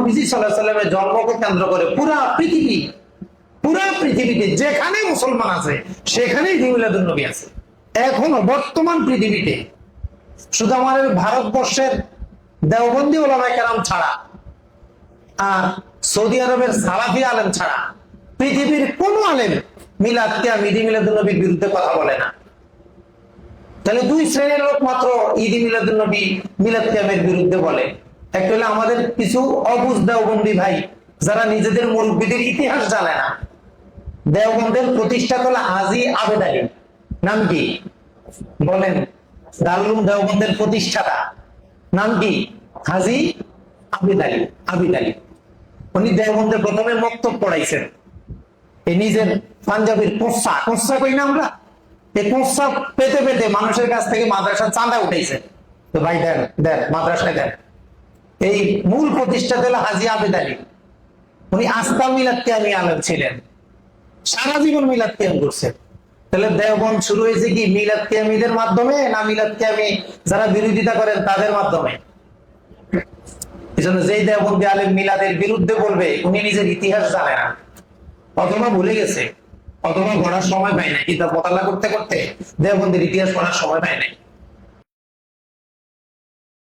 নবীজি সাল্লাল্লাহু আলাইহি ওয়াসাল্লামের জন্মকে কেন্দ্র করে পুরা পৃথিবীতে যেখানে মুসলমান আছে সেখানেই ঈদ মিলাদুন নবী আছে। এখনো বর্তমান পৃথিবীতে শুধু আমাদের ভারতবর্ষের দেওবন্দি ওলামায়ে কেরাম ছাড়া আর সৌদি আরবের সালাফি আলেম ছাড়া পৃথিবীর কোন আলেম মিলাদ কিয়াম ঈদ মিলাদুন নবীর বিরুদ্ধে কথা বলে না। তাহলে দুই শ্রেণীর লোক মাত্র ঈদ মিলাদুন নবী মিলাদ কিয়ামের বিরুদ্ধে বলে। একটা হলো আমাদের কিছু অবুঝ দেওবন্দি ভাই যারা নিজেদের মুরব্বীদের ইতিহাস জানে না। দেওবন্দের প্রতিষ্ঠাতা হলো হাজী আবেদ আলী। নাম কি বলেন? দারুল উলুম দেওবন্দের প্রতিষ্ঠাতা নাম কি? হাজী আবেদ আলী। উনি দেওবন্দে প্রথমে মক্তব পড়াইছেন। এই নিজের পাঞ্জাবির কোসা কই না আমরা, এই কোসা পেতে পেতে মানুষের কাছ থেকে মাদ্রাসার চাঁদা উঠাইছে। তো ভাই দেন মাদ্রাসায় দেন। এই মূল প্রতিষ্ঠাতা হলো হাজী আবেদ আলী। উনি আস্থা মিলাদ কিয়ামি আলেম ছিলেন, সারা জীবন মিলাদ কিয়াম করছেন। তাহলে দেওবন্দ শুরু হয়েছে কি মিলাদ কিয়ামীদের মাধ্যমে, না মিলাদ কিয়ামি যারা বিরোধিতা করেন তাদের মাধ্যমে? এজন্য যেই দেওবন্দি আলেম মিলাদের বিরুদ্ধে বলবে উনি নিজের ইতিহাস জানে না, অথবা ভুলে গেছে, অথবা পড়ার সময় পায় না। কিতাব মোতালা করতে করতে দেওবন্দির ইতিহাস পড়ার সময় পায় নাই।